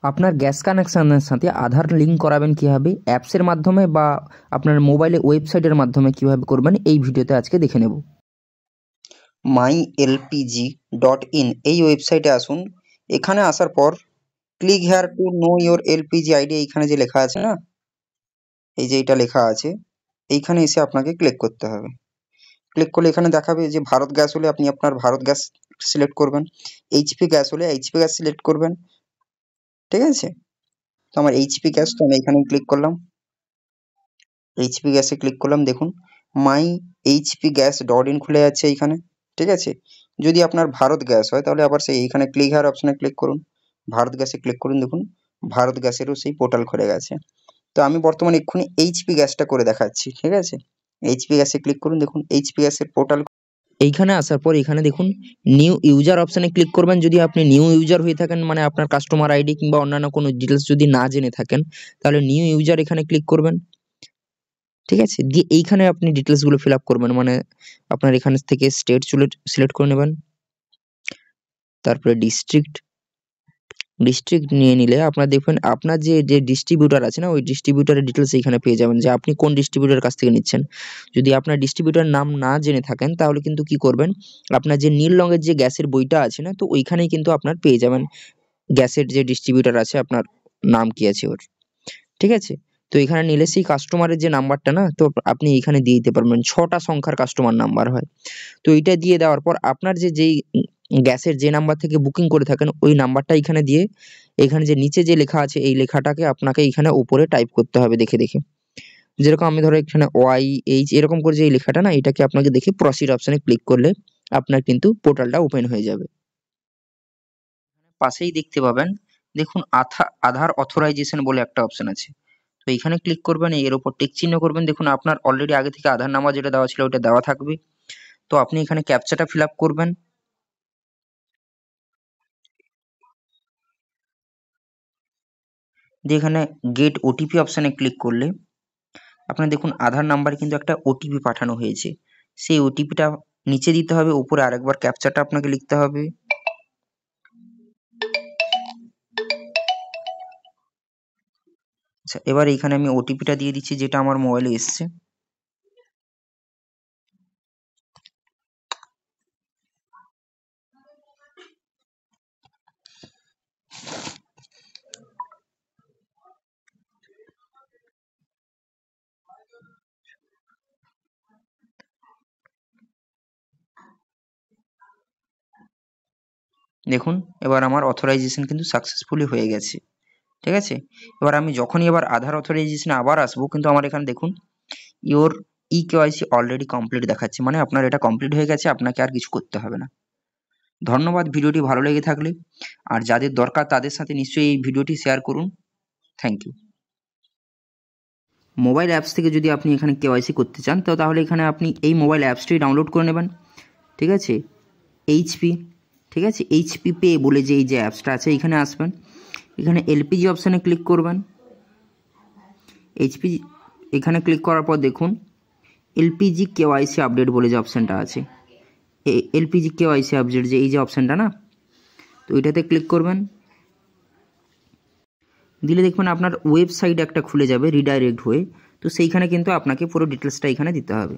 আপনার গ্যাস কানেকশনের সাথে আধার লিঙ্ক করাবেন কীভাবে, অ্যাপসের মাধ্যমে বা আপনার মোবাইলে ওয়েবসাইটের মাধ্যমে কীভাবে করবেন, এই ভিডিওতে আজকে দেখে নেব। mylpg.in এই ওয়েবসাইটে আসুন। এখানে আসার পর click here to know your LPG ID, এইখানে যে লেখা আছে না, এই যে এটা লেখা আছে, এইখানে এসে আপনাকে ক্লিক করতে হবে। ক্লিক করলে এখানে দেখাবে যে ভারত গ্যাস হলে আপনি আপনার ভারত গ্যাস সিলেক্ট করবেন, এইচপি গ্যাস হলে এইচপি গ্যাস সিলেক্ট করবেন। ঠিক আছে, তো আমার এইচপি গ্যাস, তো আমি এখানে ক্লিক করলাম, এইচপি গ্যাসে ক্লিক করলাম। দেখুন মাই এইচপি গ্যাস .in খুলে যাচ্ছে এইখানে। ঠিক আছে, যদি আপনার ভারত গ্যাস হয় তাহলে আবার সেই এইখানে ক্লিক হেয়ার অপশনে ক্লিক করুন, ভারত গ্যাসে ক্লিক করুন। দেখুন ভারত গ্যাসেরও সেই পোর্টাল খুলে গেছে। তো আমি বর্তমানে এক্ষুনি এইচপি গ্যাসটা করে দেখাচ্ছি। ঠিক আছে, এইচপি গ্যাসে ক্লিক করুন। দেখুন এইচপি গ্যাসের পোর্টাল। এইখানে আসার পর এখানে দেখুন নিউ ইউজার অপশানে ক্লিক করবেন। যদি আপনি নিউ ইউজার হয়ে থাকেন, মানে আপনার কাস্টমার আইডি কিংবা অন্যান্য কোনো ডিটেলস যদি না জেনে থাকেন, তাহলে নিউ ইউজার এখানে ক্লিক করবেন। ঠিক আছে, দিয়ে এইখানে আপনি ডিটেলসগুলো ফিল আপ করবেন, মানে আপনার এখান থেকে স্টেট সিলেক্ট করে নেবেন, তারপরে ডিস্ট্রিক্ট নিয়ে নিলে আপনার দেখবেন আপনার যে ডিস্ট্রিবিউটার আছে না, ওই ডিস্ট্রিবিউটারের ডিটেলস এইখানে পেয়ে যাবেন যে আপনি কোন ডিস্ট্রিবিউটারের কাছ থেকে নিচ্ছেন। যদি আপনার ডিস্ট্রিবিউটারের নাম না জেনে থাকেন তাহলে কিন্তু কি করবেন, আপনার যে নীল রঙের যে গ্যাসের বইটা আছে না, তো ওইখানেই কিন্তু আপনার পেয়ে যাবেন গ্যাসের যে ডিস্ট্রিবিউটার আছে আপনার নাম কি আছে ওর। ঠিক আছে, তো এখানে নিলে সেই কাস্টমারের যে নাম্বারটা না, তো আপনি এখানে দিয়ে দিতে পারবেন। 6টা সংখ্যার কাস্টমার নাম্বার হয়। তো এইটা দিয়ে দেওয়ার পর আপনার যেই গ্যাসের যে নাম্বার থেকে বুকিং করে থাকেন ওই নাম্বারটা এখানে দিয়ে, এখানে যে নিচে যে লেখা আছে এই লেখাটাকে আপনাকে এখানে উপরে টাইপ করতে হবে দেখে দেখে। যেরকম আমি ধরো এখানে YH এরকম করে যে এই লেখাটা না, এটাকে আপনাকে দেখে প্রসিড অপশনে ক্লিক করলে আপনার কিন্তু পোর্টালটা ওপেন হয়ে যাবে। পাশেই দেখতে পাবেন, দেখুন আধার অথরাইজেশন বলে একটা অপশন আছে। তো এইখানে ক্লিক করবেন, এর উপর টিক চিহ্ন করবেন। দেখুন আপনার অলরেডি আগে থেকে আধার নাম্বার যেটা দেওয়া ছিল ওটা দেওয়া থাকবে। তো আপনি এখানে ক্যাপচাটা ফিল আপ করবেন। দিয়ে এখানে গেট ওটিপি অপশানে ক্লিক করলে আপনার দেখুন আধার নাম্বারে কিন্তু একটা ওটিপি পাঠানো হয়েছে। সেই ওটিপিটা নিচে দিতে হবে, উপরে আরেকবার ক্যাপচাটা আপনাকে লিখতে হবে। আচ্ছা, এবার এইখানে আমি ওটিপিটা দিয়ে দিচ্ছি যেটা আমার মোবাইলে এসছে। দেখুন এবার আমার অথরাইজেশন কিন্তু সাকসেসফুলি হয়ে গেছে। ঠিক আছে, এবার আমি যখনই এবার আধার অথরাইজেশনে আবার আসবো, কিন্তু আমার এখানে দেখুন ইওর KYC অলরেডি কমপ্লিট দেখাচ্ছে, মানে আপনার এটা কমপ্লিট হয়ে গেছে, আপনাকে আর কিছু করতে হবে না। ধন্যবাদ ভিডিওটি ভালো লেগে থাকলে, আর যাদের দরকার তাদের সাথে নিশ্চয়ই এই ভিডিওটি শেয়ার করুন। Thank you. মোবাইল অ্যাপস থেকে যদি আপনি এখানে KYC করতে চান তো তাহলে এখানে আপনি এই মোবাইল অ্যাপসটি ডাউনলোড করে নেবেন। ঠিক আছে, এইচপি, ঠিক আছে, এইচপি পে বলে যে এই যে অ্যাপসটা আছে এখানে আসবেন, এখানে এলপিজি অপশানে ক্লিক করবেন। এইচপি এখানে ক্লিক করার পর দেখুন এলপিজি KYC আপডেট বলে যে অপশানটা আছে, এই এলপিজি KYC আপডেট যে এই যে অপশানটা না, তো এটাতে ক্লিক করবেন। দিলে দেখবেন আপনার ওয়েবসাইট একটা খুলে যাবে রিডাইরেক্ট হয়ে, তো সেইখানে কিন্তু আপনাকে পুরো ডিটেলসটা এখানে দিতে হবে।